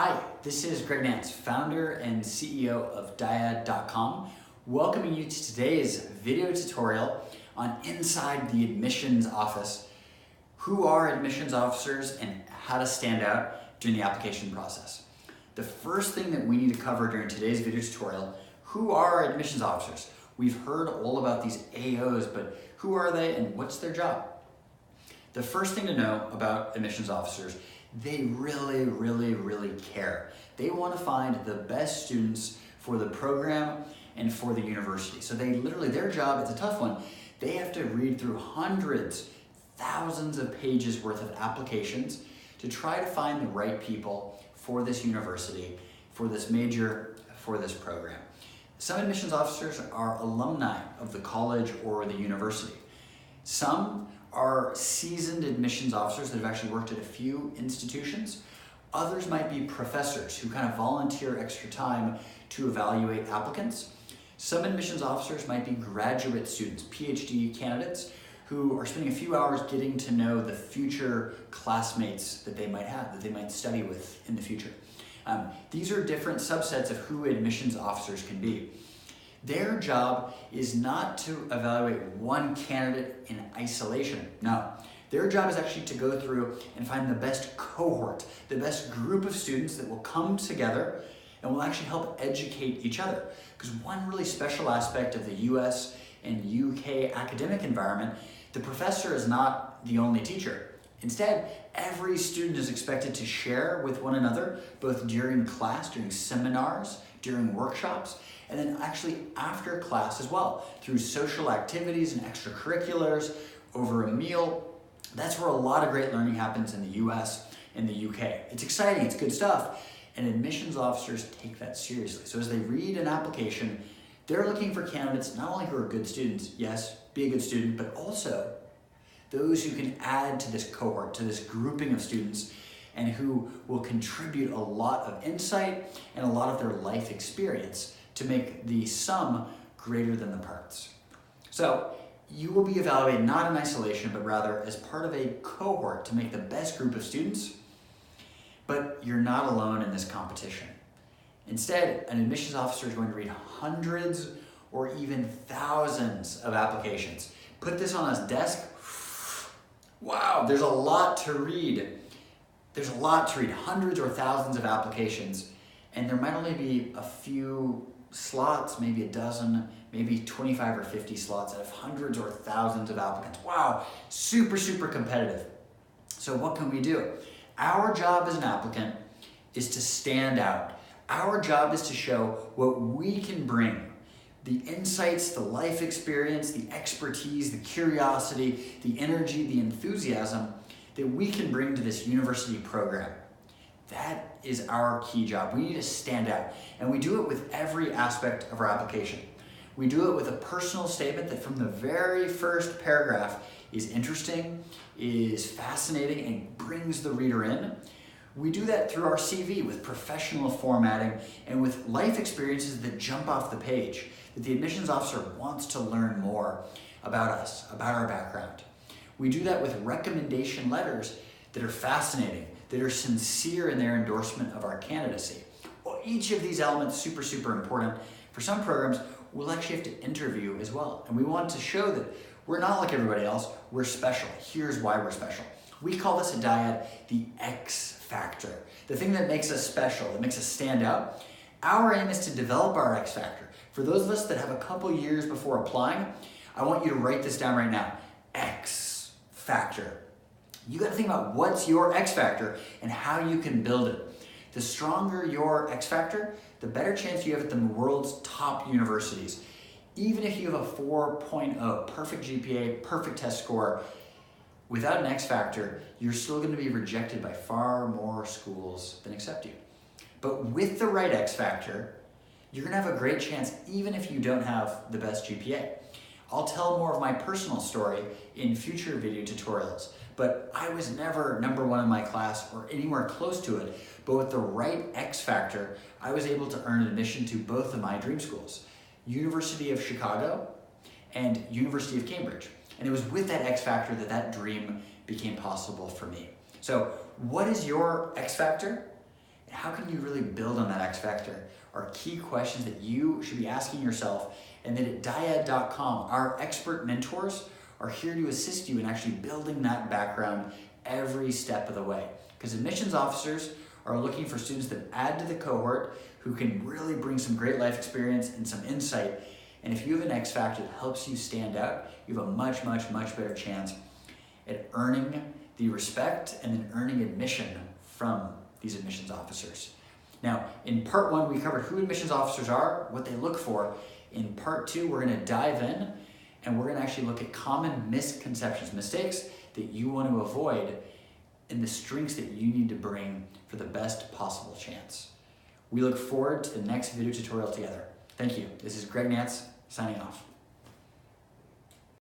Hi, this is Greg Nance, founder and CEO of Dyad.com, welcoming you to today's video tutorial on inside the admissions office, who are admissions officers and how to stand out during the application process. The first thing that we need to cover during today's video tutorial, who are admissions officers? We've heard all about these AOs, but who are they and what's their job? The first thing to know about admissions officers, they really care. They want to find the best students for the program and for the university. So their job, it's a tough one. They have to read through hundreds, thousands of pages worth of applications to try to find the right people for this university, for this major, for this program. Some admissions officers are alumni of the college or the university. Some are seasoned admissions officers that have actually worked at a few institutions. Others might be professors who kind of volunteer extra time to evaluate applicants. Some admissions officers might be graduate students, PhD candidates, who are spending a few hours getting to know the future classmates that they might have, that they might study with in the future. These are different subsets of who admissions officers can be. Their job is not to evaluate one candidate in isolation. No, their job is actually to go through and find the best cohort, the best group of students that will come together and will actually help educate each other. Because one really special aspect of the US and UK academic environment, the professor is not the only teacher. Instead, every student is expected to share with one another, both during class, during seminars, during workshops, and then actually after class as well, through social activities and extracurriculars, over a meal. That's where a lot of great learning happens in the US and the UK. It's exciting, it's good stuff, and admissions officers take that seriously. So as they read an application, they're looking for candidates not only who are good students, yes, be a good student, but also those who can add to this cohort, to this grouping of students, and who will contribute a lot of insight and a lot of their life experience to make the sum greater than the parts. So you will be evaluated not in isolation, but rather as part of a cohort to make the best group of students, but you're not alone in this competition. Instead, an admissions officer is going to read hundreds or even thousands of applications. Put this on his desk. Wow, there's a lot to read. There's a lot to read, hundreds or thousands of applications, and there might only be a few slots, maybe a dozen, maybe 25 or 50 slots out of hundreds or thousands of applicants. Wow, super competitive. So what can we do? Our job as an applicant is to stand out. Our job is to show what we can bring. The insights, the life experience, the expertise, the curiosity, the energy, the enthusiasm that we can bring to this university program. That is our key job. We need to stand out, and we do it with every aspect of our application. We do it with a personal statement that from the very first paragraph is interesting, is fascinating, and brings the reader in. We do that through our CV with professional formatting and with life experiences that jump off the page, that the admissions officer wants to learn more about us, about our background. We do that with recommendation letters that are fascinating, that are sincere in their endorsement of our candidacy. Well, each of these elements super important. For some programs, we'll actually have to interview as well. And we want to show that we're not like everybody else, we're special. Here's why we're special. We call this at Dyad the X factor, the thing that makes us special, that makes us stand out. Our aim is to develop our X factor. For those of us that have a couple years before applying, I want you to write this down right now. X factor. You got to think about what's your X factor and how you can build it. The stronger your X factor, the better chance you have at the world's top universities. Even if you have a 4.0, perfect GPA, perfect test score, without an X factor, you're still going to be rejected by far more schools than accept you. But with the right X factor, you're going to have a great chance even if you don't have the best GPA. I'll tell more of my personal story in future video tutorials, but I was never number one in my class or anywhere close to it. But with the right X factor, I was able to earn admission to both of my dream schools, University of Chicago and University of Cambridge. And it was with that X factor that that dream became possible for me. So what is your X factor? how can you really build on that X factor are key questions that you should be asking yourself, and that at dyad.com, our expert mentors are here to assist you in actually building that background every step of the way. Because admissions officers are looking for students that add to the cohort who can really bring some great life experience and some insight. And if you have an X factor that helps you stand out, you have a much, much, much better chance at earning the respect and then earning admission from these admissions officers. Now, in part 1, we covered who admissions officers are, what they look for. In part 2, we're going to dive in and we're going to actually look at common misconceptions, mistakes that you want to avoid, and the strengths that you need to bring for the best possible chance. We look forward to the next video tutorial together. Thank you. This is Greg Nance signing off.